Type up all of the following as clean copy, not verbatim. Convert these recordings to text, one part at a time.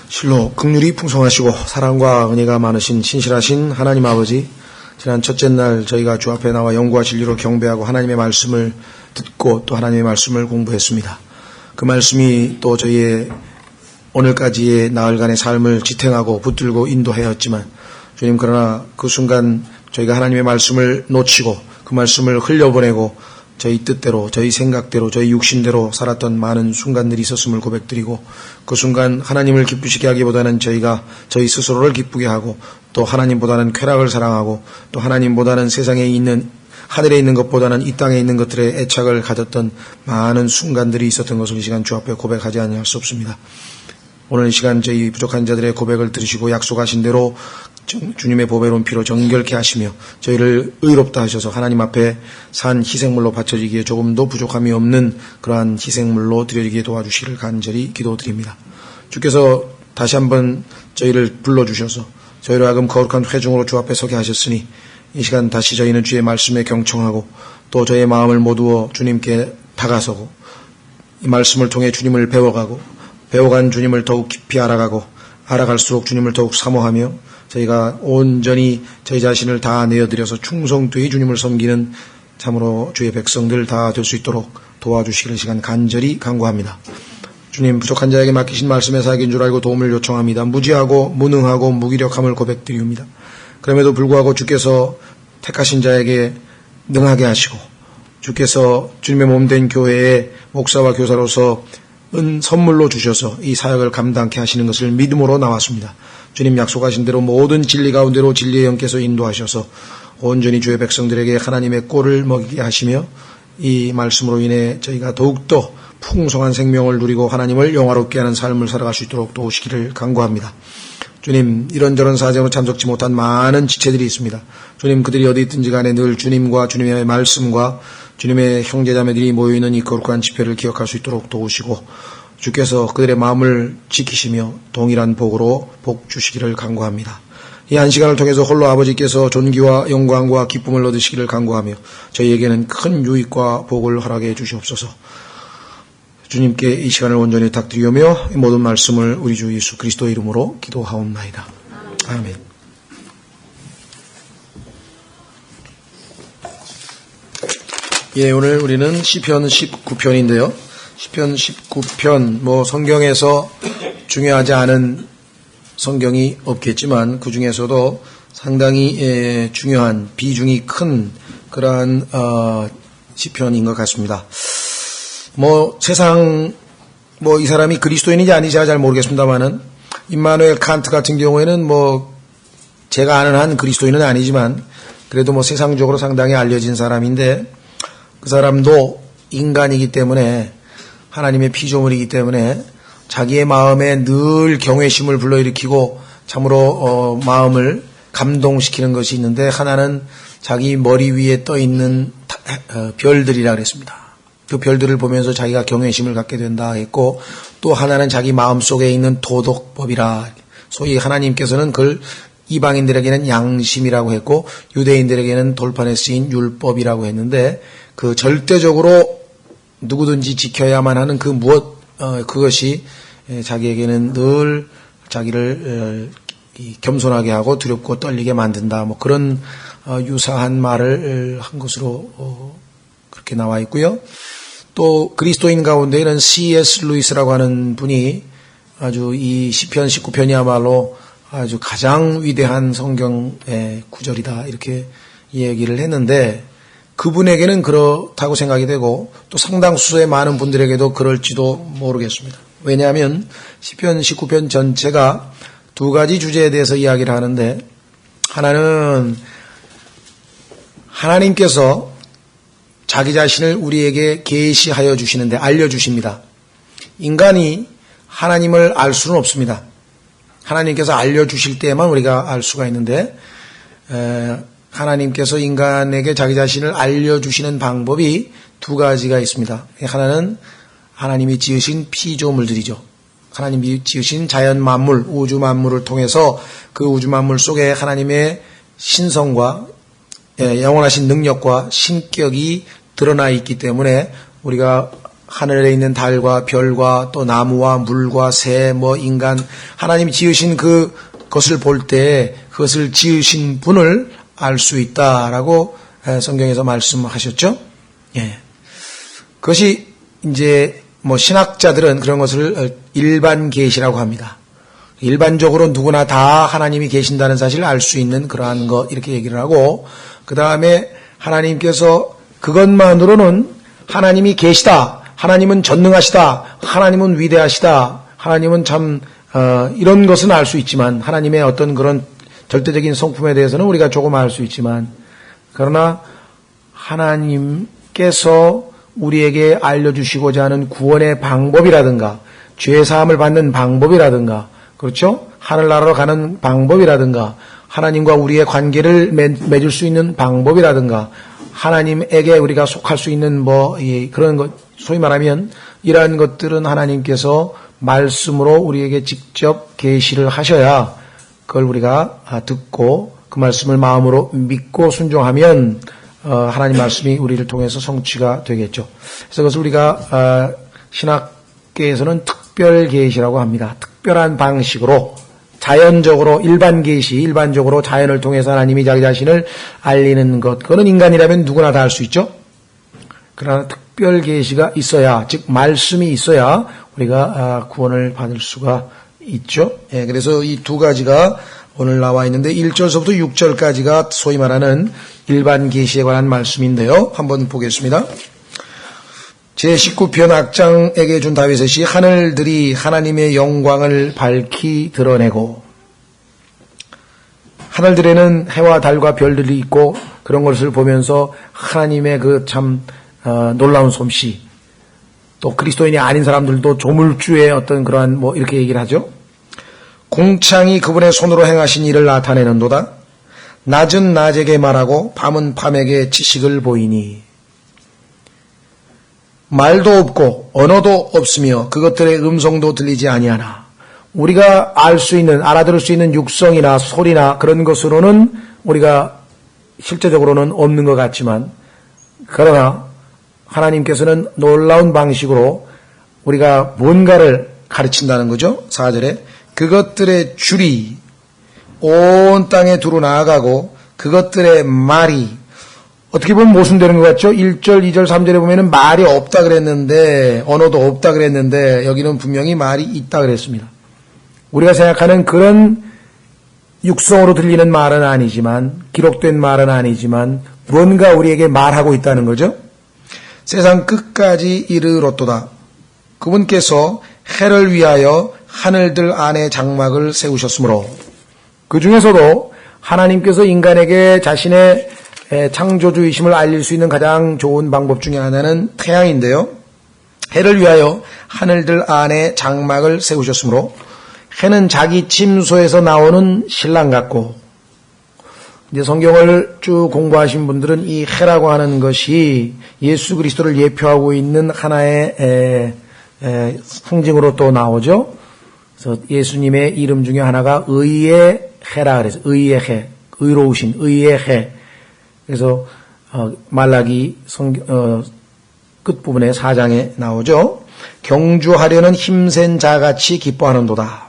실로 긍휼이 풍성하시고 사랑과 은혜가 많으신 신실하신 하나님 아버지, 지난 첫째 날 저희가 주 앞에 나와 영과 진리로 경배하고 하나님의 말씀을 듣고 또 하나님의 말씀을 공부했습니다. 그 말씀이 또 저희의 오늘까지의 나흘간의 삶을 지탱하고 붙들고 인도하였지만, 주님, 그러나 그 순간 저희가 하나님의 말씀을 놓치고 그 말씀을 흘려보내고 저희 뜻대로, 저희 생각대로, 저희 육신대로 살았던 많은 순간들이 있었음을 고백드리고, 그 순간 하나님을 기쁘시게 하기보다는 저희가 저희 스스로를 기쁘게 하고, 또 하나님보다는 쾌락을 사랑하고, 또 하나님보다는 세상에 있는, 하늘에 있는 것보다는 이 땅에 있는 것들의 애착을 가졌던 많은 순간들이 있었던 것을 이 시간 주 앞에 고백하지 아니할 수 없습니다. 오늘 이 시간 저희 부족한 자들의 고백을 들으시고 약속하신 대로 주님의 보배로운 피로 정결케 하시며 저희를 의롭다 하셔서 하나님 앞에 산 희생물로 바쳐지기에 조금도 부족함이 없는 그러한 희생물로 드려지기에 도와주시기를 간절히 기도드립니다. 주께서 다시 한번 저희를 불러주셔서 저희로 하여금 거룩한 회중으로 주 앞에 서게 하셨으니, 이 시간 다시 저희는 주의 말씀에 경청하고 또 저희의 마음을 모두어 주님께 다가서고 이 말씀을 통해 주님을 배워간 주님을 더욱 깊이 알아갈수록 주님을 더욱 사모하며 저희가 온전히 저희 자신을 다 내어드려서 충성되이 주님을 섬기는 참으로 주의 백성들 다 될 수 있도록 도와주시기를 시간 간절히 간구합니다. 주님, 부족한 자에게 맡기신 말씀의 사역인 줄 알고 도움을 요청합니다. 무지하고 무능하고 무기력함을 고백드리옵니다. 그럼에도 불구하고 주께서 택하신 자에게 능하게 하시고, 주께서 주님의 몸된 교회의 목사와 교사로서 선물로 주셔서 이 사역을 감당케 하시는 것을 믿음으로 나왔습니다. 주님 약속하신 대로 모든 진리 가운데로 진리의 영께서 인도하셔서 온전히 주의 백성들에게 하나님의 꼴을 먹이게 하시며, 이 말씀으로 인해 저희가 더욱더 풍성한 생명을 누리고 하나님을 영화롭게 하는 삶을 살아갈 수 있도록 도우시기를 간구합니다. 주님, 이런저런 사정으로 참석지 못한 많은 지체들이 있습니다. 주님, 그들이 어디 있든지 간에 늘 주님과 주님의 말씀과 주님의 형제자매들이 모여있는 이 거룩한 집회를 기억할 수 있도록 도우시고, 주께서 그들의 마음을 지키시며 동일한 복으로 복 주시기를 간구합니다. 이 한 시간을 통해서 홀로 아버지께서 존귀와 영광과 기쁨을 얻으시기를 간구하며 저희에게는 큰 유익과 복을 허락해 주시옵소서. 주님께 이 시간을 온전히 부탁드리오며 모든 말씀을 우리 주 예수 그리스도의 이름으로 기도하옵나이다. 아멘. 예, 오늘 우리는 시편 19편인데요. 시편 19편, 성경에서 중요하지 않은 성경이 없겠지만 그 중에서도 상당히 중요한, 비중이 큰 그러한 시편인 것 같습니다. 세상, 이 사람이 그리스도인인지 아닌지 잘 모르겠습니다만은, 임마누엘 칸트 같은 경우에는 제가 아는 한 그리스도인은 아니지만 그래도 세상적으로 상당히 알려진 사람인데, 그 사람도 인간이기 때문에, 하나님의 피조물이기 때문에 자기의 마음에 늘 경외심을 불러일으키고 참으로 마음을 감동시키는 것이 있는데, 하나는 자기 머리 위에 떠 있는 별들이라 그랬습니다. 그 별들을 보면서 자기가 경외심을 갖게 된다 했고, 또 하나는 자기 마음속에 있는 도덕법이라, 소위 하나님께서는 그걸 이방인들에게는 양심이라고 했고 유대인들에게는 돌판에 쓰인 율법이라고 했는데, 그 절대적으로 누구든지 지켜야만 하는 그 그것이 자기에게는 늘 자기를 겸손하게 하고 두렵고 떨리게 만든다, 그런 유사한 말을 한 것으로 그렇게 나와 있고요. 또 그리스도인 가운데에는 C.S. 루이스라고 하는 분이 아주 이 시편 19편이야말로 아주 가장 위대한 성경의 구절이다, 이렇게 얘기를 했는데, 그분에게는 그렇다고 생각이 되고 또 상당수의 많은 분들에게도 그럴지도 모르겠습니다. 왜냐하면 시편 19편 전체가 두 가지 주제에 대해서 이야기를 하는데, 하나는 하나님께서 자기 자신을 우리에게 계시하여 주시는데, 알려주십니다. 인간이 하나님을 알 수는 없습니다. 하나님께서 알려주실 때만 우리가 알 수가 있는데, 하나님께서 인간에게 자기 자신을 알려주시는 방법이 두 가지가 있습니다. 하나는 하나님이 지으신 피조물들이죠. 하나님이 지으신 자연 만물, 우주 만물을 통해서 그 우주 만물 속에 하나님의 신성과 영원하신 능력과 신격이 드러나 있기 때문에 우리가 하늘에 있는 달과 별과 또 나무와 물과 새, 인간, 하나님이 지으신 그것을 볼 때 그것을 지으신 분을 알 수 있다라고 성경에서 말씀하셨죠. 예. 그것이 이제 신학자들은 그런 것을 일반 계시라고 합니다. 일반적으로 누구나 다 하나님이 계신다는 사실을 알 수 있는 그러한 것 이렇게 얘기를 하고, 그 다음에 하나님께서 그것만으로는 하나님이 계시다, 하나님은 전능하시다, 하나님은 위대하시다, 하나님은 참 이런 것은 알 수 있지만, 하나님의 어떤 그런 절대적인 성품에 대해서는 우리가 조금 알 수 있지만, 그러나 하나님께서 우리에게 알려주시고자 하는 구원의 방법이라든가 죄사함을 받는 방법이라든가, 그렇죠? 하늘나라로 가는 방법이라든가 하나님과 우리의 관계를 맺을 수 있는 방법이라든가 하나님에게 우리가 속할 수 있는 그런 것, 소위 말하면 이러한 것들은 하나님께서 말씀으로 우리에게 직접 계시를 하셔야 그걸 우리가 듣고 그 말씀을 마음으로 믿고 순종하면 하나님 말씀이 우리를 통해서 성취가 되겠죠. 그래서 그것을 우리가 신학계에서는 특별 계시라고 합니다. 특별한 방식으로 자연적으로 일반 계시, 일반적으로 자연을 통해서 하나님이 자기 자신을 알리는 것, 그거는 인간이라면 누구나 다 할 수 있죠. 그러나 특별 계시가 있어야, 즉 말씀이 있어야 우리가 구원을 받을 수가 있죠. 예, 그래서 이 두 가지가 오늘 나와 있는데 1절서부터 6절까지가 소위 말하는 일반 계시에 관한 말씀인데요. 한번 보겠습니다. 제19편 악장에게 준 다윗의 하늘들이 하나님의 영광을 밝히 드러내고, 하늘들에는 해와 달과 별들이 있고 그런 것을 보면서 하나님의 그 참 놀라운 솜씨, 또 그리스도인이 아닌 사람들도 조물주의 어떤 그러한 이렇게 얘기를 하죠. 공창이 그분의 손으로 행하신 일을 나타내는도다. 낮은 낮에게 말하고 밤은 밤에게 지식을 보이니, 말도 없고 언어도 없으며 그것들의 음성도 들리지 아니하나, 우리가 알 수 있는, 알아들을 수 있는 육성이나 소리나 그런 것으로는 우리가 실제적으로는 없는 것 같지만, 그러나 하나님께서는 놀라운 방식으로 우리가 뭔가를 가르친다는 거죠. 4절에 그것들의 줄이 온 땅에 두루 나아가고 그것들의 말이, 어떻게 보면 모순되는 것 같죠? 1절, 2절, 3절에 보면은 말이 없다 그랬는데, 언어도 없다 그랬는데, 여기는 분명히 말이 있다 그랬습니다. 우리가 생각하는 그런 육성으로 들리는 말은 아니지만, 기록된 말은 아니지만, 뭔가 우리에게 말하고 있다는 거죠. 세상 끝까지 이르렀도다. 그분께서 해를 위하여 하늘들 안에 장막을 세우셨으므로, 그 중에서도 하나님께서 인간에게 자신의 창조주이심을 알릴 수 있는 가장 좋은 방법 중에 하나는 태양인데요. 해를 위하여 하늘들 안에 장막을 세우셨으므로, 해는 자기 침소에서 나오는 신랑 같고, 이제 성경을 쭉 공부하신 분들은 이 해라고 하는 것이 예수 그리스도를 예표하고 있는 하나의 상징으로 또 나오죠. 그래서 예수님의 이름 중에 하나가 의의 해라 그래서 의의 해, 의로우신 의의 해. 그래서 말라기 끝부분에 4장에 나오죠. 경주하려는 힘센 자같이 기뻐하는도다.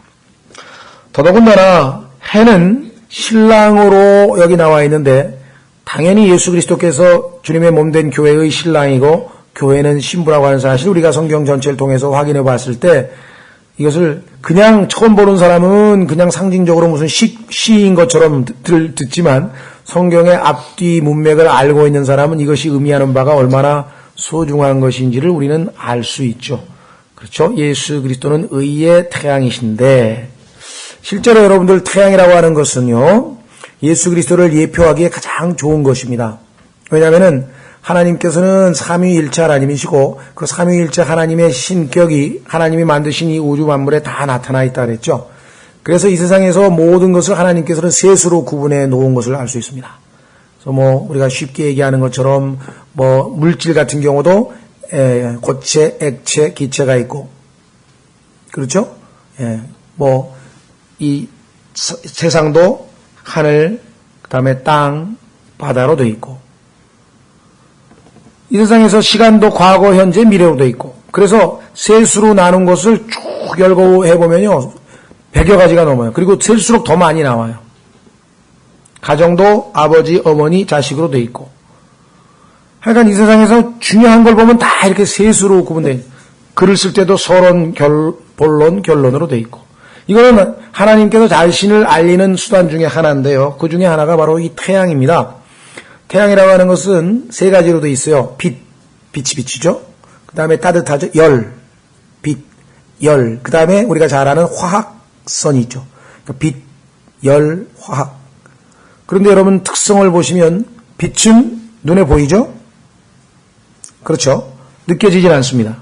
더더군다나 해는 신랑으로 여기 나와 있는데, 당연히 예수 그리스도께서 주님의 몸된 교회의 신랑이고 교회는 신부라고 하는 사실, 우리가 성경 전체를 통해서 확인해 봤을 때 이것을 그냥 처음 보는 사람은 그냥 상징적으로 무슨 시인 것처럼 듣지만, 성경의 앞뒤 문맥을 알고 있는 사람은 이것이 의미하는 바가 얼마나 소중한 것인지를 우리는 알 수 있죠. 그렇죠? 예수 그리스도는 의의 태양이신데, 실제로 여러분들 태양이라고 하는 것은요, 예수 그리스도를 예표하기에 가장 좋은 것입니다. 왜냐하면은 하나님께서는 삼위일체 하나님이시고, 그 삼위일체 하나님의 신격이 하나님이 만드신 이 우주 만물에 다 나타나 있다 그랬죠. 그래서 이 세상에서 모든 것을 하나님께서는 셋으로 구분해 놓은 것을 알 수 있습니다. 그래서 우리가 쉽게 얘기하는 것처럼 물질 같은 경우도 고체, 액체, 기체가 있고, 그렇죠? 이 세상도 하늘, 그 다음에 땅, 바다로 되어 있고, 이 세상에서 시간도 과거, 현재, 미래로 되어 있고, 그래서 셋으로 나눈 것을 쭉 열거해보면요. 100여 가지가 넘어요. 그리고 셀수록 더 많이 나와요. 가정도 아버지, 어머니, 자식으로 돼 있고. 하여간 이 세상에서 중요한 걸 보면 다 이렇게 셋으로 구분돼. 글을 쓸 때도 서론, 본론, 결론으로 돼 있고. 이거는 하나님께서 자신을 알리는 수단 중에 하나인데요. 그 중에 하나가 바로 이 태양입니다. 태양이라고 하는 것은 세 가지로 돼 있어요. 빛이 비치죠. 그 다음에 따뜻하죠. 열, 빛, 열. 그 다음에 우리가 잘 아는 화학선이 있죠. 그러니까 빛, 열, 화학. 그런데 여러분 특성을 보시면 빛은 눈에 보이죠? 그렇죠? 느껴지진 않습니다.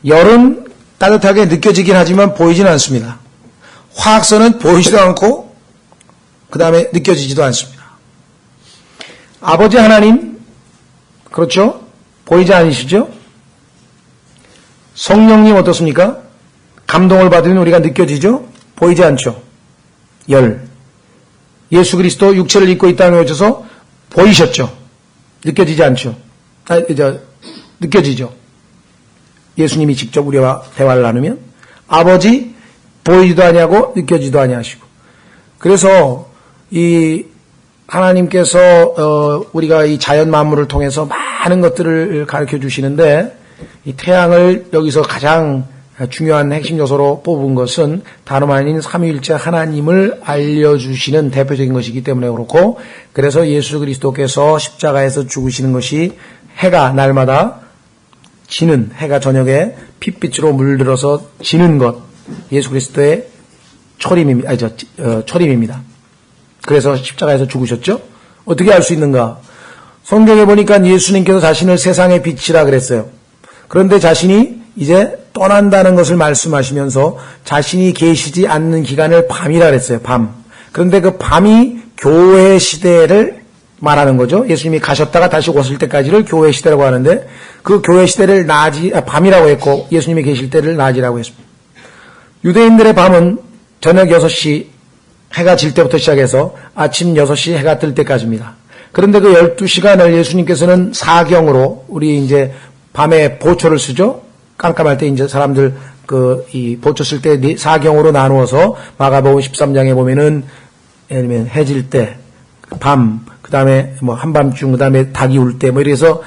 열은 따뜻하게 느껴지긴 하지만 보이진 않습니다. 화학선은 보이지도 않고 그 다음에 느껴지지도 않습니다. 아버지 하나님, 그렇죠? 보이지 않으시죠? 성령님 어떻습니까? 감동을 받으면 우리가 느껴지죠? 보이지 않죠? 열. 예수 그리스도 육체를 입고 이 땅에 오셔서 보이셨죠? 느껴지지 않죠? 느껴지죠? 예수님이 직접 우리와 대화를 나누면 아버지 보이지도 아니하고 느껴지도 아니하시고. 그래서 이 하나님께서 우리가 이 자연 만물을 통해서 많은 것들을 가르쳐 주시는데 이 태양을 여기서 가장 중요한 핵심 요소로 뽑은 것은 다름 아닌 삼위일체 하나님을 알려주시는 대표적인 것이기 때문에 그렇고, 그래서 예수 그리스도께서 십자가에서 죽으시는 것이 해가 날마다 지는, 해가 저녁에 핏빛으로 물들어서 지는 것, 예수 그리스도의 초림입니다. 초림입니다. 그래서 십자가에서 죽으셨죠? 어떻게 알 수 있는가? 성경에 보니까 예수님께서 자신을 세상의 빛이라 그랬어요. 그런데 자신이 이제 떠난다는 것을 말씀하시면서 자신이 계시지 않는 기간을 밤이라 그랬어요. 밤. 그런데 그 밤이 교회 시대를 말하는 거죠. 예수님이 가셨다가 다시 오실 때까지를 교회 시대라고 하는데 그 교회 시대를 밤이라고 했고 예수님이 계실 때를 낮이라고 했습니다. 유대인들의 밤은 저녁 6시 해가 질 때부터 시작해서 아침 6시 해가 뜰 때까지입니다. 그런데 그 12시간을 예수님께서는 사경으로 우리 이제 밤에 보초를 쓰죠. 깜깜할 때 이제 사람들 이 보초 쓸 때 사경으로 나누어서 마가복음 13장에 보면은 예를 들면 해질 때, 밤, 그 다음에 뭐 한밤중, 그 다음에 닭이 울 때 뭐 이래서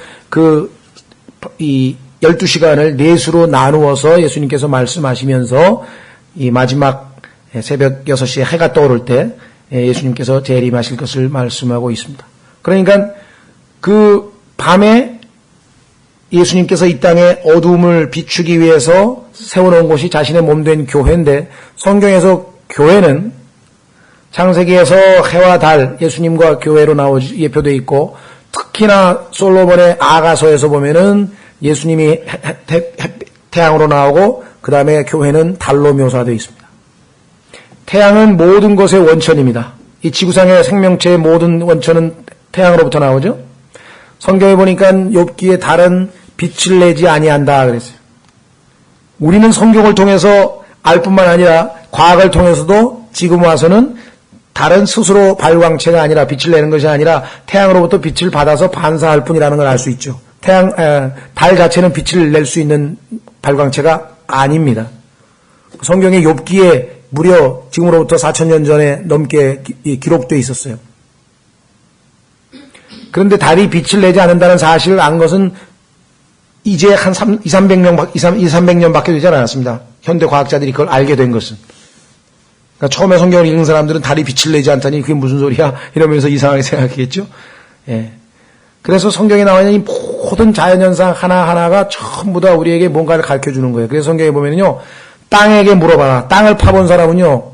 이 12시간을 넷으로 나누어서 예수님께서 말씀하시면서 이 마지막 새벽 6시에 해가 떠오를 때 예수님께서 재림하실 것을 말씀하고 있습니다. 그러니까 그 밤에 예수님께서 이 땅에 어둠을 비추기 위해서 세워놓은 곳이 자신의 몸된 교회인데 성경에서 교회는 창세기에서 해와 달 예수님과 교회로 예표되어 있고 특히나 솔로몬의 아가서에서 보면은 예수님이 태양으로 나오고 그 다음에 교회는 달로 묘사되어 있습니다. 태양은 모든 것의 원천입니다. 이 지구상의 생명체의 모든 원천은 태양으로부터 나오죠. 성경에 보니까 욥기에 달은 빛을 내지 아니한다 그랬어요. 우리는 성경을 통해서 알 뿐만 아니라 과학을 통해서도 지금 와서는 달은 스스로 발광체가 아니라 빛을 내는 것이 아니라 태양으로부터 빛을 받아서 반사할 뿐이라는 걸 알 수 있죠. 달 자체는 빛을 낼 수 있는 발광체가 아닙니다. 성경의 욥기에 무려 지금으로부터 4,000년 전에 넘게 기록되어 있었어요. 그런데 달이 빛을 내지 않는다는 사실을 안 것은 이제 한 200-300년밖에 되지 않았습니다. 현대 과학자들이 그걸 알게 된 것은. 그러니까 처음에 성경을 읽은 사람들은 달이 빛을 내지 않다니 그게 무슨 소리야? 이러면서 이상하게 생각했겠죠. 예. 그래서 성경에 나와 있는 이 모든 자연현상 하나하나가 전부 다 우리에게 뭔가를 가르쳐 주는 거예요. 그래서 성경에 보면요. 땅에게 물어봐라. 땅을 파본 사람은요.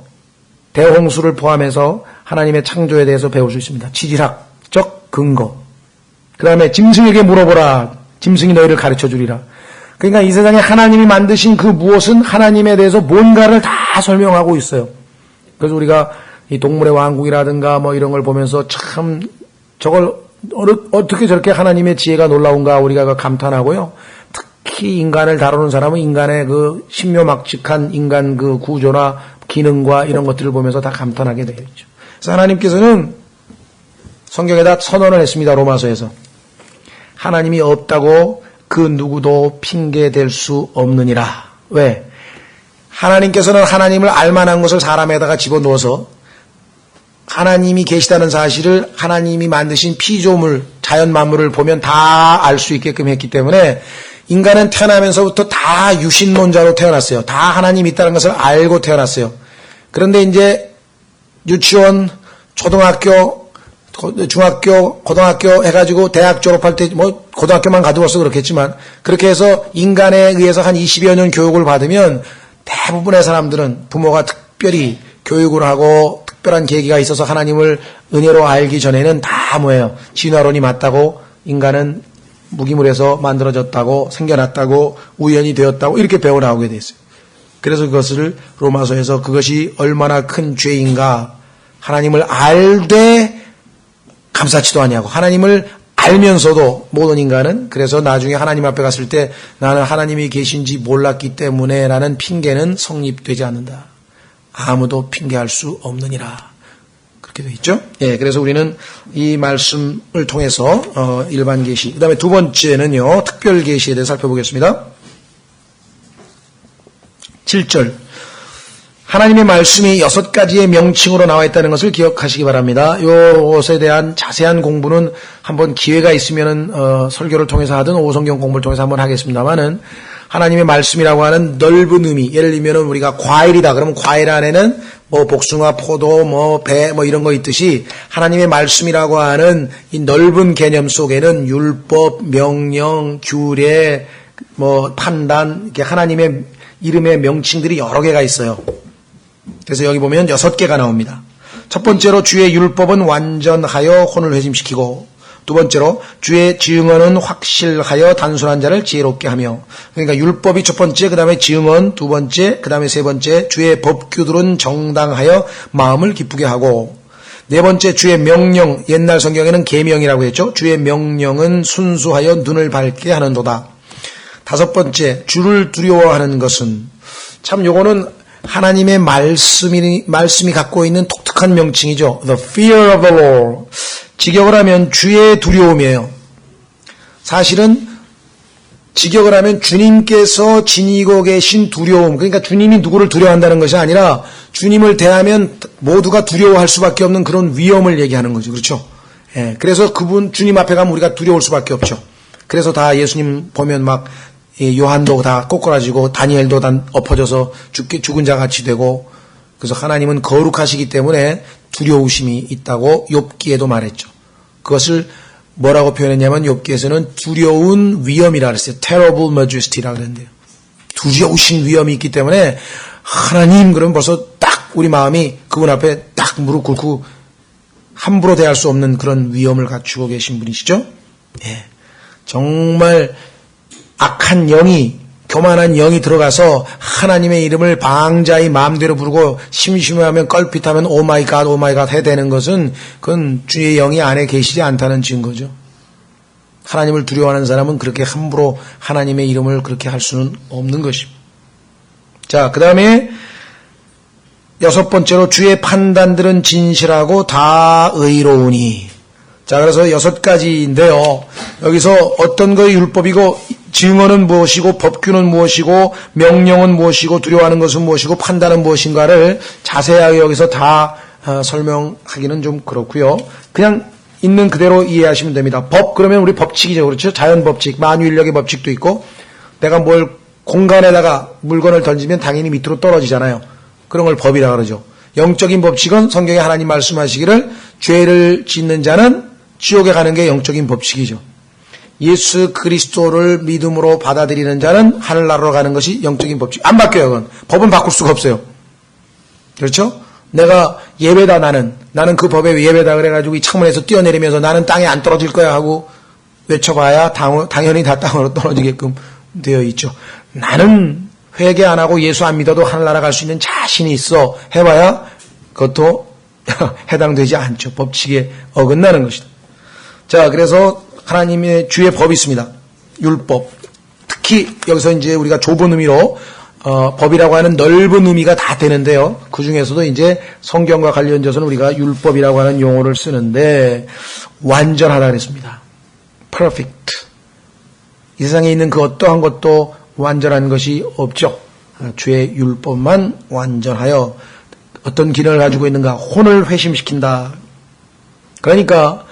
대홍수를 포함해서 하나님의 창조에 대해서 배울 수 있습니다. 지질학적 근거. 그 다음에 짐승에게 물어보라. 짐승이 너희를 가르쳐 주리라. 그러니까 이 세상에 하나님이 만드신 그 무엇은 하나님에 대해서 뭔가를 다 설명하고 있어요. 그래서 우리가 이 동물의 왕국이라든가 뭐 이런 걸 보면서 참 저걸 어떻게 저렇게 하나님의 지혜가 놀라운가 우리가 감탄하고요. 특히 인간을 다루는 사람은 인간의 그 신묘막측한 인간 그 구조나 기능과 이런 것들을 보면서 다 감탄하게 되어 있죠. 그래서 하나님께서는 성경에다 선언을 했습니다. 로마서에서. 하나님이 없다고 그 누구도 핑계 댈 수 없느니라. 왜? 하나님께서는 하나님을 알만한 것을 사람에다가 집어넣어서 하나님이 계시다는 사실을 하나님이 만드신 피조물, 자연 만물을 보면 다 알 수 있게끔 했기 때문에 인간은 태어나면서부터 다 유신론자로 태어났어요. 다 하나님이 있다는 것을 알고 태어났어요. 그런데 이제 유치원, 초등학교, 중학교, 고등학교 해가지고 대학 졸업할 때 고등학교만 가두어서 그렇겠지만 그렇게 해서 인간에 의해서 한 20여 년 교육을 받으면 대부분의 사람들은 부모가 특별히 교육을 하고 특별한 계기가 있어서 하나님을 은혜로 알기 전에는 다 뭐예요? 진화론이 맞다고, 인간은 무기물에서 만들어졌다고, 생겨났다고, 우연이 되었다고 이렇게 배워 나오게 됐어요. 그래서 그것을 로마서에서 그것이 얼마나 큰 죄인가, 하나님을 알되 감사치도 아니하고 하나님을 알면서도 모든 인간은, 그래서 나중에 하나님 앞에 갔을 때 나는 하나님이 계신지 몰랐기 때문에 라는 핑계는 성립되지 않는다. 아무도 핑계할 수 없느니라. 그렇게 되어 있죠. 예, 그래서 우리는 이 말씀을 통해서 일반 계시, 그 다음에 두 번째는요, 특별 계시에 대해 살펴보겠습니다. 7절. 하나님의 말씀이 6가지의 명칭으로 나와 있다는 것을 기억하시기 바랍니다. 이것에 대한 자세한 공부는 한번 기회가 있으면 설교를 통해서 하든 오성경 공부를 통해서 한번 하겠습니다만은, 하나님의 말씀이라고 하는 넓은 의미, 예를 들면 우리가 과일이다 그러면 과일 안에는 복숭아, 포도, 배 이런 거 있듯이 하나님의 말씀이라고 하는 이 넓은 개념 속에는 율법, 명령, 규례, 판단, 이렇게 하나님의 이름의 명칭들이 여러 개가 있어요. 그래서 여기 보면 6개가 나옵니다. 첫 번째로 주의 율법은 완전하여 혼을 회심시키고, 두 번째로 주의 증언은 확실하여 단순한 자를 지혜롭게 하며, 그러니까 율법이 첫 번째, 그 다음에 증언 두 번째, 그 다음에 세 번째 주의 법규들은 정당하여 마음을 기쁘게 하고, 네 번째 주의 명령, 옛날 성경에는 계명이라고 했죠. 주의 명령은 순수하여 눈을 밝게 하는도다. 다섯 번째 주를 두려워하는 것은, 참 요거는 하나님의 말씀이 갖고 있는 독특한 명칭이죠. The fear of the Lord. 직역을 하면 주의 두려움이에요. 사실은 직역을 하면 주님께서 지니고 계신 두려움, 그러니까 주님이 누구를 두려워한다는 것이 아니라 주님을 대하면 모두가 두려워할 수밖에 없는 그런 위험을 얘기하는 거죠. 그렇죠? 예, 그래서 그분 주님 앞에 가면 우리가 두려울 수밖에 없죠. 그래서 다 예수님 보면 막 요한도 다 꼬꾸라지고 다니엘도 다 엎어져서 죽은 자 같이 되고, 그래서 하나님은 거룩하시기 때문에 두려우심이 있다고 욥기에도 말했죠. 그것을 뭐라고 표현했냐면 욥기에서는 두려운 위엄이라 그랬어요. Terrible majesty라고 그랬는데요. 두려우신 위엄이 있기 때문에 하나님 그러면 벌써 딱 우리 마음이 그분 앞에 딱 무릎 꿇고 함부로 대할 수 없는 그런 위엄을 갖추고 계신 분이시죠. 예. 정말 악한 영이, 교만한 영이 들어가서 하나님의 이름을 방자히 마음대로 부르고 심심하면 껄핏하면 오마이갓 오마이갓 해대는 것은 그건 주의 영이 안에 계시지 않다는 증거죠. 하나님을 두려워하는 사람은 그렇게 함부로 하나님의 이름을 그렇게 할 수는 없는 것입니다. 자, 그 다음에 여섯 번째로 주의 판단들은 진실하고 다 의로우니. 자, 그래서 6가지인데요. 여기서 어떤 거의 율법이고, 증언은 무엇이고, 법규는 무엇이고, 명령은 무엇이고, 두려워하는 것은 무엇이고, 판단은 무엇인가를 자세하게 여기서 다 설명하기는 좀 그렇고요. 그냥 있는 그대로 이해하시면 됩니다. 법, 그러면 우리 법칙이죠. 그렇죠? 자연 법칙, 만유인력의 법칙도 있고, 내가 뭘 공간에다가 물건을 던지면 당연히 밑으로 떨어지잖아요. 그런 걸 법이라 그러죠. 영적인 법칙은 성경에 하나님 말씀하시기를 죄를 짓는 자는 지옥에 가는 게 영적인 법칙이죠. 예수 그리스도를 믿음으로 받아들이는 자는 하늘나라로 가는 것이 영적인 법칙. 안 바뀌어요. 그건. 법은 바꿀 수가 없어요. 그렇죠? 내가 예배다 나는 그 법에 예배다 그래가지고 이 창문에서 뛰어내리면서 나는 땅에 안 떨어질 거야 하고 외쳐봐야 당연히 다 땅으로 떨어지게끔 되어 있죠. 나는 회개 안 하고 예수 안 믿어도 하늘나라 갈 수 있는 자신이 있어 해봐야 그것도 해당되지 않죠. 법칙에 어긋나는 것이다. 자, 그래서 하나님의 주의 법이 있습니다. 율법. 특히 여기서 이제 우리가 좁은 의미로 법이라고 하는 넓은 의미가 다 되는데요. 그 중에서도 이제 성경과 관련돼서는 우리가 율법이라고 하는 용어를 쓰는데 완전하다 그랬습니다. perfect. 이 세상에 있는 그 어떠한 것도 완전한 것이 없죠. 주의 율법만 완전하여 어떤 기능을 가지고 있는가? 혼을 회심시킨다. 그러니까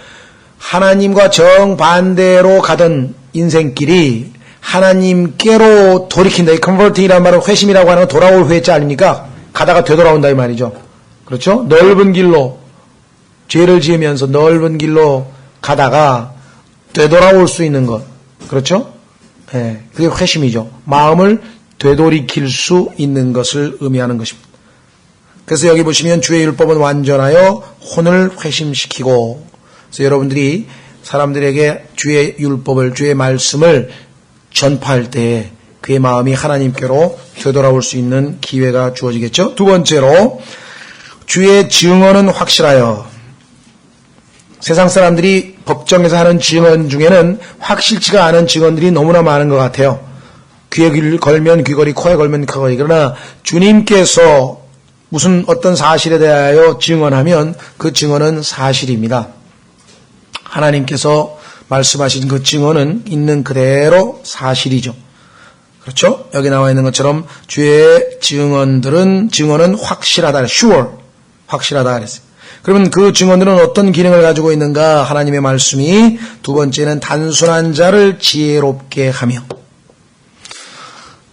하나님과 정반대로 가던 인생길이 하나님께로 돌이킨다. 이 컨버팅이라는 말은 회심이라고 하는 건 돌아올 회자 아닙니까? 가다가 되돌아온다 이 말이죠. 그렇죠? 넓은 길로 죄를 지으면서 넓은 길로 가다가 되돌아올 수 있는 것. 그렇죠? 예, 그게 회심이죠. 마음을 되돌이킬 수 있는 것을 의미하는 것입니다. 그래서 여기 보시면 주의 율법은 완전하여 혼을 회심시키고, 그래서 여러분들이 사람들에게 주의 율법을, 주의 말씀을 전파할 때 그의 마음이 하나님께로 되돌아올 수 있는 기회가 주어지겠죠. 두 번째로 주의 증언은 확실하여. 세상 사람들이 법정에서 하는 증언 중에는 확실치가 않은 증언들이 너무나 많은 것 같아요. 귀에 걸면 귀걸이, 코에 걸면 코걸이. 그러나 주님께서 무슨 어떤 사실에 대하여 증언하면 그 증언은 사실입니다. 하나님께서 말씀하신 그 증언은 있는 그대로 사실이죠. 그렇죠? 여기 나와 있는 것처럼 주의 증언은 확실하다. sure. 확실하다 그랬어요. 그러면 그 증언들은 어떤 기능을 가지고 있는가? 하나님의 말씀이 두 번째는 단순한 자를 지혜롭게 하며.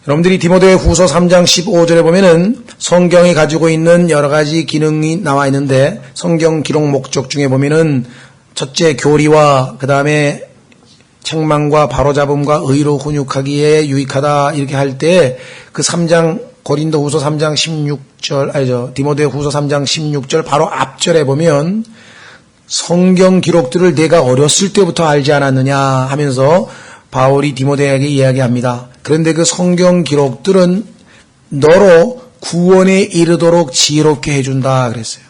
여러분들이 디모데 후서 3장 15절에 보면은 성경이 가지고 있는 여러 가지 기능이 나와 있는데 성경 기록 목적 중에 보면은 첫째 교리와 그 다음에 책망과 바로잡음과 의로 훈육하기에 유익하다 이렇게 할 때 그 3장 고린도 후서 3장 16절 디모데 후서 3장 16절 바로 앞절에 보면 성경 기록들을 내가 어렸을 때부터 알지 않았느냐 하면서 바울이 디모데에게 이야기합니다. 그런데 그 성경 기록들은 너로 구원에 이르도록 지혜롭게 해준다 그랬어요.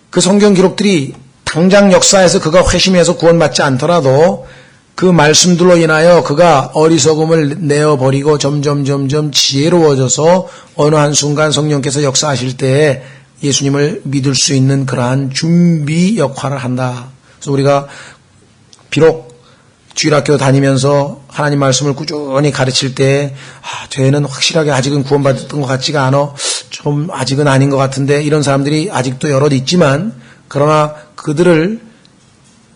그 성경 기록들이 당장 역사에서 그가 회심해서 구원받지 않더라도 그 말씀들로 인하여 그가 어리석음을 내어버리고 점점 지혜로워져서 어느 한순간 성령께서 역사하실 때에 예수님을 믿을 수 있는 그러한 준비 역할을 한다. 그래서 우리가 비록 주일학교 다니면서 하나님 말씀을 꾸준히 가르칠 때 쟤는 확실하게 아직은 구원받았던 것 같지가 않아. 좀 아직은 아닌 것 같은데 이런 사람들이 아직도 여럿 있지만 그러나 그들을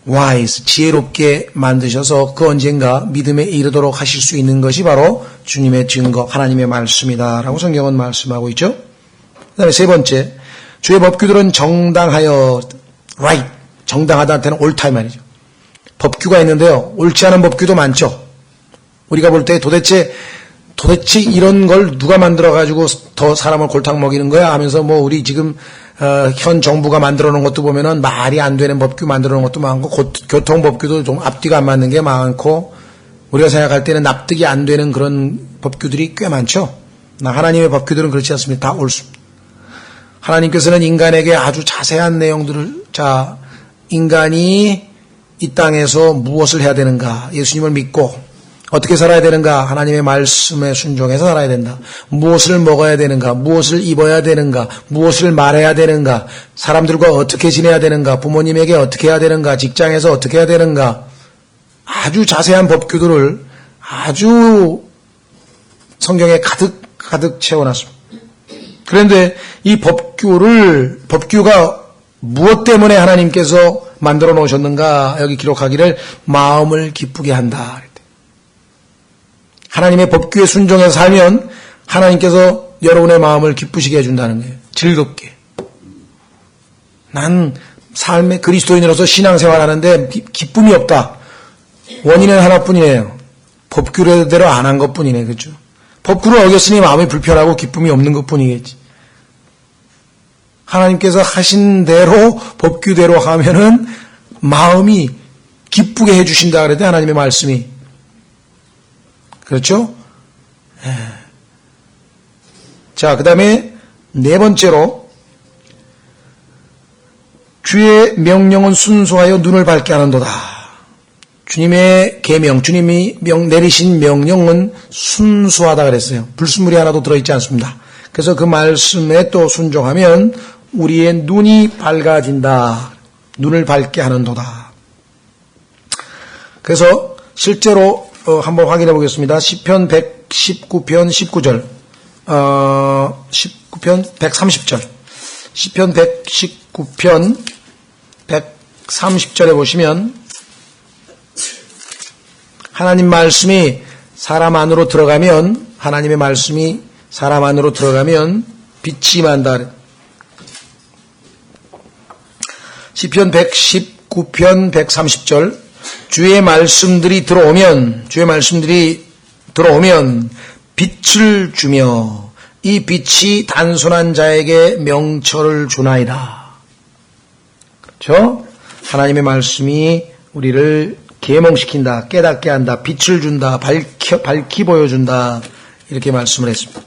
wise, 지혜롭게 만드셔서 그 언젠가 믿음에 이르도록 하실 수 있는 것이 바로 주님의 증거, 하나님의 말씀이다라고 성경은 말씀하고 있죠. 그 다음에 세 번째, 주의 법규들은 정당하여 right, 정당하다한테는 옳다 이 말이죠. 법규가 있는데요. 옳지 않은 법규도 많죠. 우리가 볼 때 도대체 이런 걸 누가 만들어가지고 더 사람을 골탕 먹이는 거야 하면서 뭐 우리 지금 현 정부가 만들어 놓은 것도 보면은 말이 안 되는 법규 만들어 놓은 것도 많고 교통법규도 좀 앞뒤가 안 맞는 게 많고 우리가 생각할 때는 납득이 안 되는 그런 법규들이 꽤 많죠. 하나님의 법규들은 그렇지 않습니다. 다 옳습니다. 하나님께서는 인간에게 아주 자세한 내용들을 인간이 이 땅에서 무엇을 해야 되는가, 예수님을 믿고 어떻게 살아야 되는가, 하나님의 말씀에 순종해서 살아야 된다. 무엇을 먹어야 되는가, 무엇을 입어야 되는가, 무엇을 말해야 되는가, 사람들과 어떻게 지내야 되는가, 부모님에게 어떻게 해야 되는가, 직장에서 어떻게 해야 되는가, 아주 자세한 법규들을 아주 성경에 가득 채워놨습니다. 그런데 이 법규가 무엇 때문에 하나님께서 만들어 놓으셨는가, 여기 기록하기를 마음을 기쁘게 한다. 하나님의 법규에 순종해서 살면 하나님께서 여러분의 마음을 기쁘시게 해준다는 거예요. 즐겁게. 난 삶의 그리스도인으로서 신앙생활하는데 기쁨이 없다. 원인은 하나뿐이에요. 법규대로 안 한 것뿐이네. 그렇죠? 법규를 어겼으니 마음이 불편하고 기쁨이 없는 것뿐이겠지. 하나님께서 하신 대로 법규대로 하면은 마음이 기쁘게 해주신다 그랬더니 하나님의 말씀이. 그렇죠? 자, 그 다음에 네 번째로 주의 명령은 순수하여 눈을 밝게 하는도다. 주님의 계명, 주님이 내리신 명령은 순수하다 그랬어요. 불순물이 하나도 들어있지 않습니다. 그래서 그 말씀에 또 순종하면 우리의 눈이 밝아진다. 눈을 밝게 하는도다. 그래서 실제로 한번 확인해 보겠습니다. 시편 119편 19절, 19편 130절, 시편 119편 130절에 보시면 하나님 말씀이 사람 안으로 들어가면, 하나님의 말씀이 사람 안으로 들어가면 빛이 임한다. 시편 119편 130절, 주의 말씀들이 들어오면 빛을 주며 이 빛이 단순한 자에게 명철을 주나이다. 그렇죠? 하나님의 말씀이 우리를 계몽시킨다, 깨닫게 한다, 빛을 준다, 밝히 보여준다, 이렇게 말씀을 했습니다.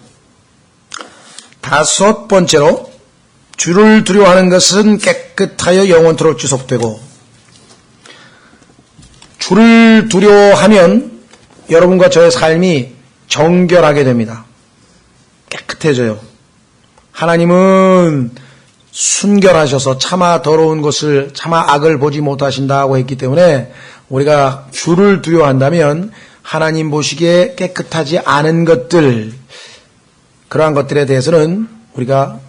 다섯 번째로, 주를 두려워하는 것은 깨끗하여 영원토록 지속되고, 주를 두려워하면 여러분과 저의 삶이 정결하게 됩니다. 깨끗해져요. 하나님은 순결하셔서 차마 더러운 것을, 차마 악을 보지 못하신다고 했기 때문에 우리가 주를 두려워한다면 하나님 보시기에 깨끗하지 않은 것들, 그러한 것들에 대해서는 우리가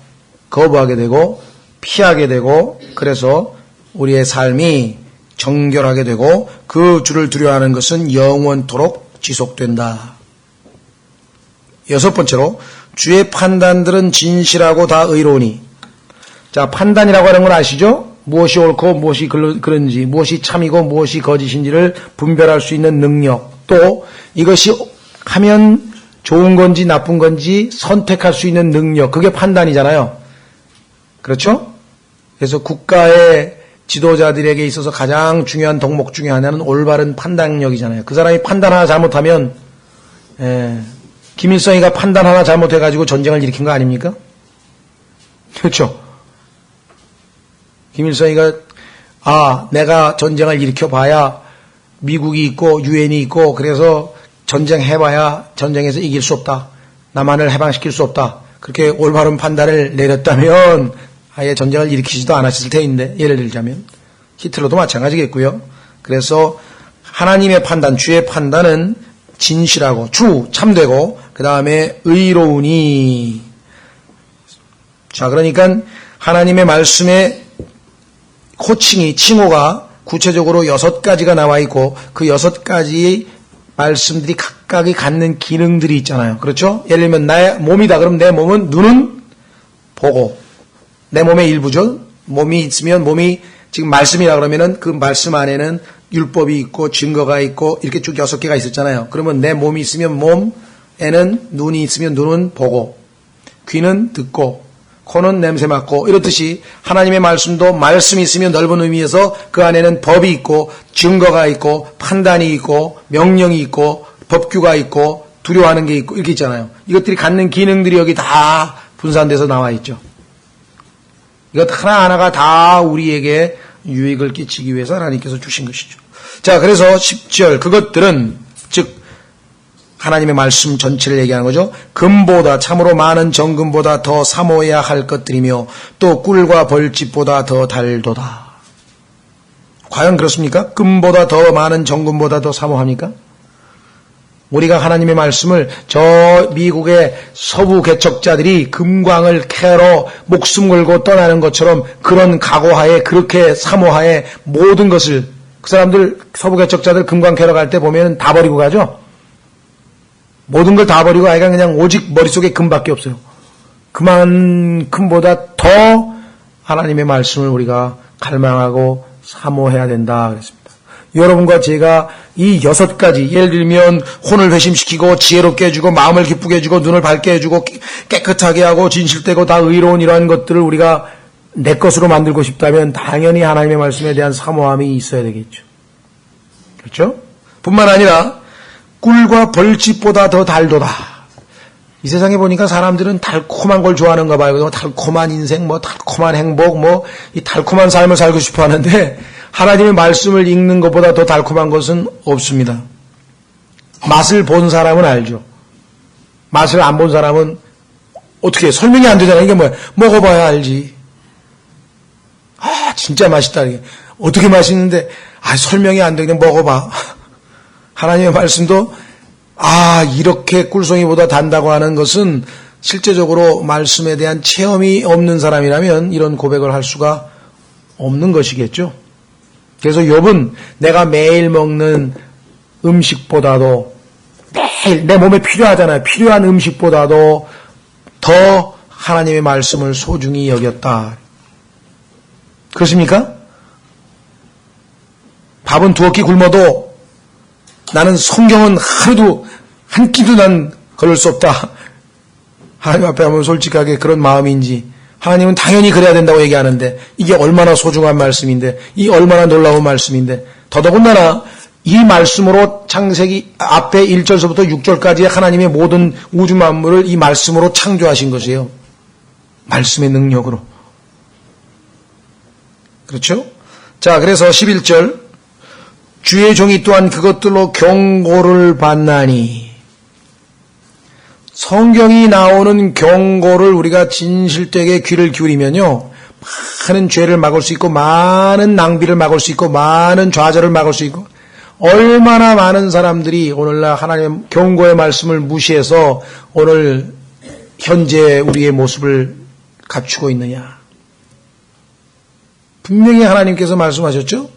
거부하게 되고 피하게 되고, 그래서 우리의 삶이 정결하게 되고 그 주를 두려워하는 것은 영원토록 지속된다. 여섯 번째로, 주의 판단들은 진실하고 다 의로우니. 자, 판단이라고 하는 건 아시죠? 무엇이 옳고 무엇이 그런지, 무엇이 참이고 무엇이 거짓인지를 분별할 수 있는 능력, 또 이것이 하면 좋은 건지 나쁜 건지 선택할 수 있는 능력, 그게 판단이잖아요. 그렇죠? 그래서 국가의 지도자들에게 있어서 가장 중요한 덕목 중에 하나는 올바른 판단력이잖아요. 그 사람이 판단 하나 잘못하면, 김일성이가 판단 하나 잘못해가지고 전쟁을 일으킨 거 아닙니까? 그렇죠? 김일성이가 내가 전쟁을 일으켜봐야 미국이 있고 유엔이 있고 그래서 전쟁해봐야 전쟁에서 이길 수 없다. 남한을 해방시킬 수 없다. 그렇게 올바른 판단을 내렸다면 아예 전쟁을 일으키지도 않았을 테인데, 예를 들자면 히틀러도 마찬가지겠고요. 그래서 하나님의 판단, 주의 판단은 진실하고 참되고 그 다음에 의로우니. 자, 그러니까 하나님의 말씀에 호칭이, 칭호가 구체적으로 6가지가 나와 있고 그 6가지 말씀들이 각각이 갖는 기능들이 있잖아요. 그렇죠? 예를 들면 나의 몸이다. 그럼 내 몸은, 눈은 보고, 내 몸의 일부죠. 몸이 있으면 몸이 지금 말씀이라 그러면은 그 말씀 안에는 율법이 있고 증거가 있고 이렇게 쭉 6개가 있었잖아요. 그러면 내 몸이 있으면 몸에는, 눈이 있으면 눈은 보고, 귀는 듣고, 코는 냄새 맡고, 이렇듯이 하나님의 말씀도 말씀이 있으면 넓은 의미에서 그 안에는 법이 있고 증거가 있고 판단이 있고 명령이 있고 법규가 있고 두려워하는 게 있고 이렇게 있잖아요. 이것들이 갖는 기능들이 여기 다 분산돼서 나와 있죠. 이것 하나하나가 다 우리에게 유익을 끼치기 위해서 하나님께서 주신 것이죠. 자, 그래서 10절, 그것들은, 즉 하나님의 말씀 전체를 얘기하는 거죠. 금보다, 참으로 많은 정금보다 더 사모해야 할 것들이며 또 꿀과 벌집보다 더 달도다. 과연 그렇습니까? 금보다 더 많은 정금보다 더 사모합니까? 우리가 하나님의 말씀을 저 미국의 서부 개척자들이 금광을 캐러 목숨 걸고 떠나는 것처럼 그런 각오하에, 그렇게 사모하에 모든 것을, 그 사람들 서부 개척자들 금광 캐러 갈 때 보면 다 버리고 가죠. 모든 걸 다 버리고 아이가 그냥 오직 머릿속에 금밖에 없어요. 그만큼보다 더 하나님의 말씀을 우리가 갈망하고 사모해야 된다 그랬습니다. 여러분과 제가 이 6가지, 예를 들면 혼을 회심시키고 지혜롭게 해주고 마음을 기쁘게 해주고 눈을 밝게 해주고 깨끗하게 하고 진실되고 다 의로운 이러한 것들을 우리가 내 것으로 만들고 싶다면 당연히 하나님의 말씀에 대한 사모함이 있어야 되겠죠. 그렇죠? 뿐만 아니라 꿀과 벌집보다 더 달도다. 이 세상에 보니까 사람들은 달콤한 걸 좋아하는가 봐요. 달콤한 인생, 달콤한 행복, 이 달콤한 삶을 살고 싶어 하는데 하나님의 말씀을 읽는 것보다 더 달콤한 것은 없습니다. 맛을 본 사람은 알죠. 맛을 안 본 사람은 어떻게 설명이 안 되잖아요. 이게 뭐야? 먹어봐야 알지. 진짜 맛있다. 이게. 어떻게 맛있는데 설명이 안 돼. 그냥 먹어봐. 하나님의 말씀도 이렇게 꿀송이보다 단다고 하는 것은 실제적으로 말씀에 대한 체험이 없는 사람이라면 이런 고백을 할 수가 없는 것이겠죠. 그래서 욥은 내가 매일 먹는 음식보다도 매일 내 몸에 필요하잖아요. 필요한 음식보다도 더 하나님의 말씀을 소중히 여겼다. 그렇습니까? 밥은 두어 끼 굶어도 나는 성경은 하루도 한 끼도 난 걸을 수 없다. 하나님 앞에 하면 솔직하게 그런 마음인지 하나님은 당연히 그래야 된다고 얘기하는데 이게 얼마나 소중한 말씀인데 이 얼마나 놀라운 말씀인데 더더군다나 이 말씀으로 창세기 앞에 1절서부터 6절까지의 하나님의 모든 우주 만물을 이 말씀으로 창조하신 것이에요. 말씀의 능력으로. 그렇죠? 자, 그래서 11절 주의 종이 또한 그것들로 경고를 받나니 성경이 나오는 경고를 우리가 진실되게 귀를 기울이면요 많은 죄를 막을 수 있고 많은 낭비를 막을 수 있고 많은 좌절을 막을 수 있고 얼마나 많은 사람들이 오늘날 하나님의 경고의 말씀을 무시해서 오늘 현재 우리의 모습을 갖추고 있느냐. 분명히 하나님께서 말씀하셨죠.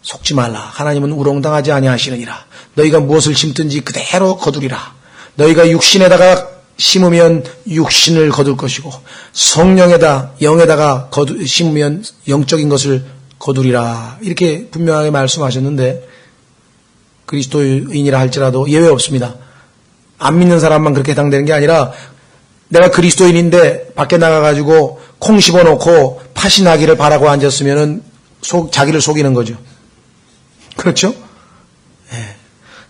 속지 말라. 하나님은 우롱당하지 아니하시느니라. 너희가 무엇을 심든지 그대로 거두리라. 너희가 육신에다가 심으면 육신을 거둘 것이고 성령에다 영에다가 심으면 영적인 것을 거두리라. 이렇게 분명하게 말씀하셨는데 그리스도인이라 할지라도 예외 없습니다. 안 믿는 사람만 그렇게 해당되는 게 아니라 내가 그리스도인인데 밖에 나가가지고 콩 씹어놓고 팥이 나기를 바라고 앉았으면은 자기를 속이는 거죠. 그렇죠? 네.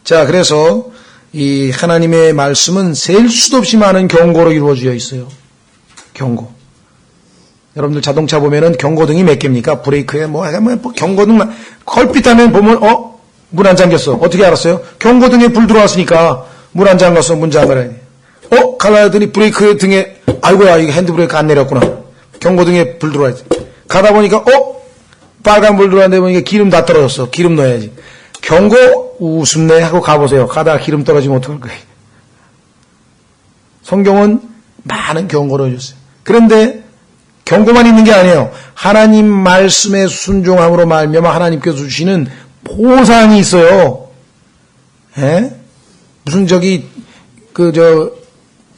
자, 그래서 이 하나님의 말씀은 셀 수도 없이 많은 경고로 이루어져 있어요. 경고. 여러분들 자동차 보면은 경고등이 몇 개입니까? 브레이크에 뭐 경고등 걸핏하면 보면 문 안 잠겼어. 어떻게 알았어요? 경고등에 불 들어왔으니까 문 안 잠갔어. 문 잠가라. 가라더니 브레이크 등에 아이고야 이거 핸드브레이크 안 내렸구나. 경고등에 불 들어와야지. 가다 보니까 빨간 불 들어왔는데 보니까 기름 다 떨어졌어. 기름 넣어야지. 경고 우습네 하고 가보세요. 가다가 기름 떨어지면 어떡할 거예요. 성경은 많은 경고를 줬어요. 그런데 경고만 있는 게 아니에요. 하나님 말씀의 순종함으로 말미암아 하나님께서 주시는 보상이 있어요. 예? 무슨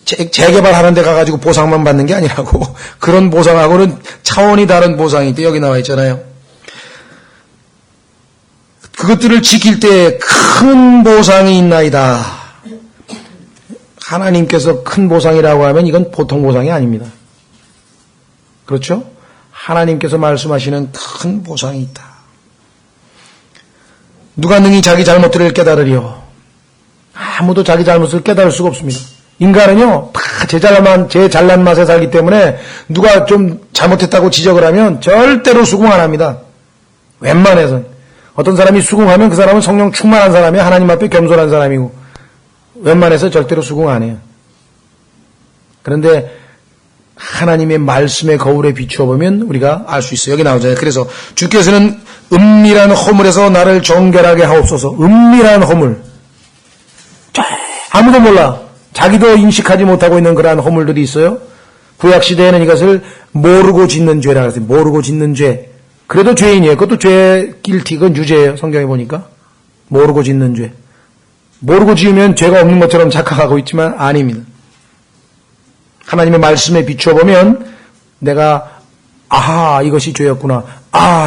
재개발하는 데 가가지고 보상만 받는 게 아니라고. 그런 보상하고는 차원이 다른 보상이 있대. 여기 나와 있잖아요. 그것들을 지킬 때 큰 보상이 있나이다. 하나님께서 큰 보상이라고 하면 이건 보통 보상이 아닙니다. 그렇죠? 하나님께서 말씀하시는 큰 보상이 있다. 누가 능히 자기 잘못들을 깨달으리요? 아무도 자기 잘못을 깨달을 수가 없습니다. 인간은요, 다 제 잘난 맛에 살기 때문에 누가 좀 잘못했다고 지적을 하면 절대로 수긍 안 합니다. 웬만해서는. 어떤 사람이 수긍하면 그 사람은 성령 충만한 사람이야. 하나님 앞에 겸손한 사람이고 웬만해서 절대로 수긍 안 해요. 그런데 하나님의 말씀의 거울에 비추어 보면 우리가 알 수 있어요. 여기 나오잖아요. 그래서 주께서는 은밀한 허물에서 나를 정결하게 하옵소서. 은밀한 허물. 아무도 몰라. 자기도 인식하지 못하고 있는 그러한 허물들이 있어요. 구약시대에는 이것을 모르고 짓는 죄라고 했어요. 모르고 짓는 죄. 그래도 죄인이에요. 그것도 죄 길티. 그건 유죄예요. 성경에 보니까. 모르고 짓는 죄. 모르고 지으면 죄가 없는 것처럼 착각하고 있지만 아닙니다. 하나님의 말씀에 비추어 보면 내가 이것이 죄였구나.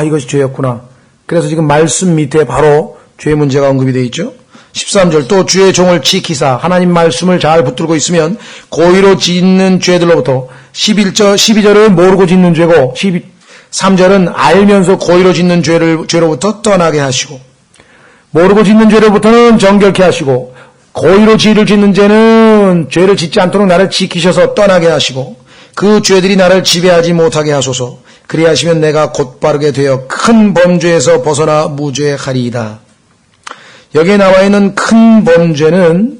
이것이 죄였구나. 그래서 지금 말씀 밑에 바로 죄 문제가 언급이 되어 있죠. 13절 또 주의 종을 지키사 하나님 말씀을 잘 붙들고 있으면 고의로 짓는 죄들로부터 12절은 모르고 짓는 죄고 3절은 알면서 고의로 짓는 죄로부터 떠나게 하시고 모르고 짓는 죄로부터는 정결케 하시고 고의로 죄를 짓는 죄는 죄를 짓지 않도록 나를 지키셔서 떠나게 하시고 그 죄들이 나를 지배하지 못하게 하소서. 그리하시면 내가 곧바르게 되어 큰 범죄에서 벗어나 무죄하리이다. 여기에 나와 있는 큰 범죄는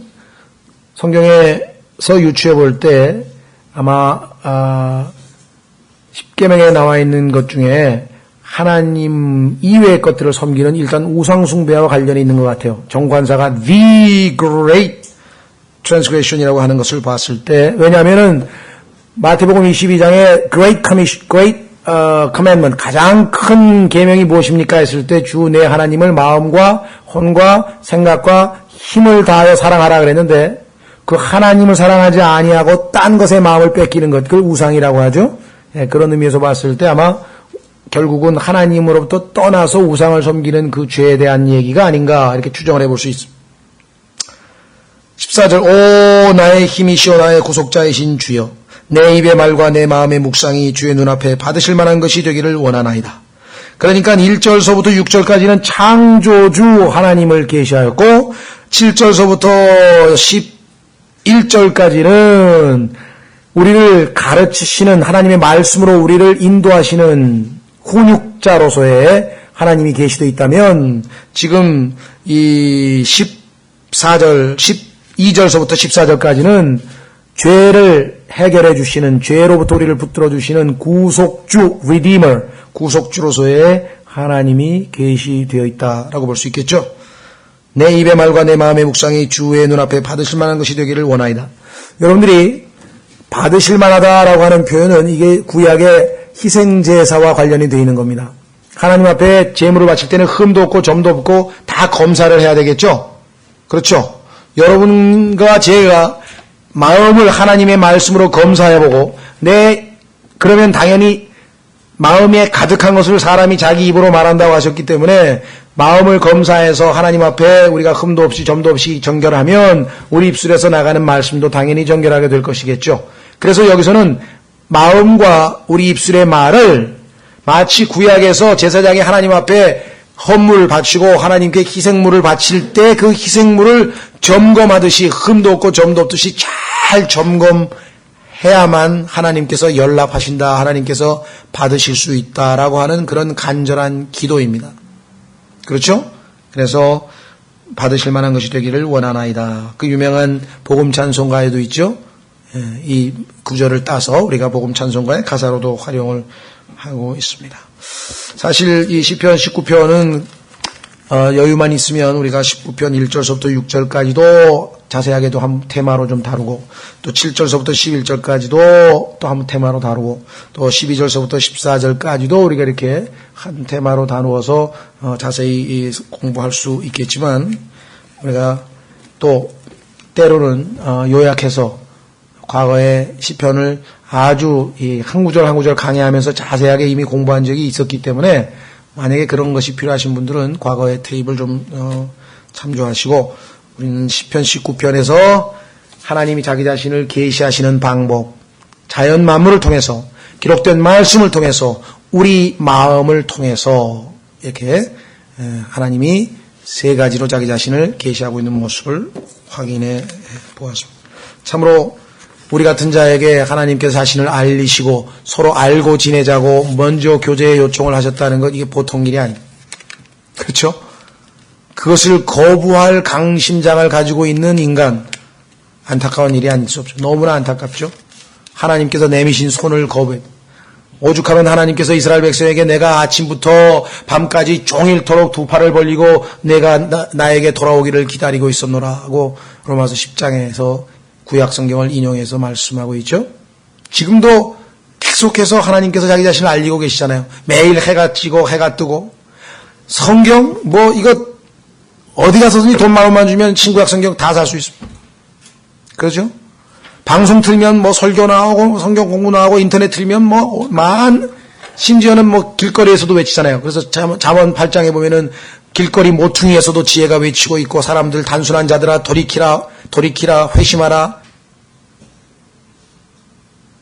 성경에서 유추해 볼 때 아마 10계명에 나와 있는 것 중에 하나님 이외의 것들을 섬기는 일단 우상숭배와 관련이 있는 것 같아요. 정관사가 the great transgression이라고 하는 것을 봤을 때, 왜냐하면은 마태복음 22장에 great commission, great commandment, 가장 큰 계명이 무엇입니까 했을 때 주 내 하나님을 마음과 혼과 생각과 힘을 다하여 사랑하라 그랬는데, 그 하나님을 사랑하지 아니하고 딴 것에 마음을 뺏기는 것, 그걸 우상이라고 하죠. 예, 그런 의미에서 봤을 때 아마 결국은 하나님으로부터 떠나서 우상을 섬기는 그 죄에 대한 얘기가 아닌가 이렇게 추정을 해볼 수 있습니다. 14절 오 나의 힘이시오 나의 구속자이신 주여 내 입의 말과 내 마음의 묵상이 주의 눈앞에 받으실 만한 것이 되기를 원하나이다. 그러니까 1절서부터 6절까지는 창조주 하나님을 계시하였고 7절서부터 11절까지는 우리를 가르치시는 하나님의 말씀으로 우리를 인도하시는 훈육자로서의 하나님이 계시되어 있다면 지금 이 14절, 12절서부터 14절까지는 죄를 해결해 주시는, 죄로부터 우리를 붙들어 주시는 구속주, Redeemer, 구속주로서의 하나님이 계시되어 있다라고 볼 수 있겠죠. 내 입의 말과 내 마음의 묵상이 주의 눈앞에 받으실 만한 것이 되기를 원하이다. 여러분들이 받으실 만하다라고 하는 표현은 이게 구약의 희생제사와 관련이 되어 있는 겁니다. 하나님 앞에 제물을 바칠 때는 흠도 없고 점도 없고 다 검사를 해야 되겠죠? 그렇죠? 여러분과 제가 마음을 하나님의 말씀으로 검사해보고 그러면 당연히 마음에 가득한 것을 사람이 자기 입으로 말한다고 하셨기 때문에 마음을 검사해서 하나님 앞에 우리가 흠도 없이 점도 없이 정결하면 우리 입술에서 나가는 말씀도 당연히 정결하게 될 것이겠죠. 그래서 여기서는 마음과 우리 입술의 말을 마치 구약에서 제사장이 하나님 앞에 헌물을 바치고 하나님께 희생물을 바칠 때 그 희생물을 점검하듯이 흠도 없고 점도 없듯이 잘 점검해야만 하나님께서 연락하신다, 하나님께서 받으실 수 있다라고 하는 그런 간절한 기도입니다. 그렇죠? 그래서 받으실 만한 것이 되기를 원하나이다. 그 유명한 복음 찬송가에도 있죠. 이 구절을 따서 우리가 복음 찬송가의 가사로도 활용을 하고 있습니다. 사실 이 시편 19편은 여유만 있으면 우리가 19편 1절서부터 6절까지도 자세하게도 한 테마로 좀 다루고 또 7절서부터 11절까지도 또 한 테마로 다루고 또 12절서부터 14절까지도 우리가 이렇게 한 테마로 다루어서 자세히 공부할 수 있겠지만 우리가 또 때로는 요약해서 과거의 시편을 아주 한 구절 한 구절 강의하면서 자세하게 이미 공부한 적이 있었기 때문에 만약에 그런 것이 필요하신 분들은 과거의 테이프를 좀 참조하시고 우리는 시편 19편에서 하나님이 자기 자신을 계시하시는 방법, 자연 만물을 통해서 기록된 말씀을 통해서 우리 마음을 통해서 이렇게 하나님이 세 가지로 자기 자신을 계시하고 있는 모습을 확인해 보았습니다. 참으로 우리 같은 자에게 하나님께서 자신을 알리시고 서로 알고 지내자고 먼저 교제의 요청을 하셨다는 것 이게 보통 일이 아닙니다. 그렇죠? 그것을 거부할 강심장을 가지고 있는 인간 안타까운 일이 아닐 수 없죠. 너무나 안타깝죠. 하나님께서 내미신 손을 거부해. 오죽하면 하나님께서 이스라엘 백성에게 내가 아침부터 밤까지 종일토록 두 팔을 벌리고 내가 나에게 돌아오기를 기다리고 있었노라 하고 로마서 10장에서 구약 성경을 인용해서 말씀하고 있죠. 지금도 계속해서 하나님께서 자기 자신을 알리고 계시잖아요. 매일 해가 지고 해가 뜨고 성경 이거 어디 가서든지 돈 만원만 주면 친구약 성경 다 살 수 있습니다. 그렇죠? 방송 틀면 설교 나오고 성경 공부 나오고 인터넷 틀면 심지어는 길거리에서도 외치잖아요. 그래서 잠언 8장에 보면은 길거리 모퉁이에서도 지혜가 외치고 있고 사람들 단순한 자들아 돌이키라 회심하라.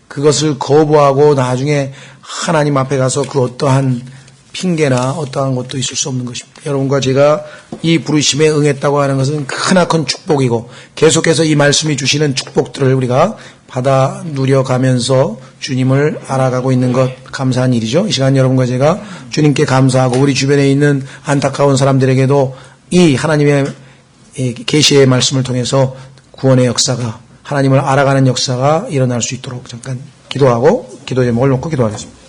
그것을 거부하고 나중에 하나님 앞에 가서 그 어떠한 핑계나 어떠한 것도 있을 수 없는 것입니다. 여러분과 제가 이 부르심에 응했다고 하는 것은 크나큰 축복이고 계속해서 이 말씀이 주시는 축복들을 우리가 받아 누려가면서 주님을 알아가고 있는 것 감사한 일이죠. 이 시간 여러분과 제가 주님께 감사하고 우리 주변에 있는 안타까운 사람들에게도 이 하나님의 계시의 말씀을 통해서 구원의 역사가 하나님을 알아가는 역사가 일어날 수 있도록 잠깐 기도하고 기도 제목을 놓고 기도하겠습니다.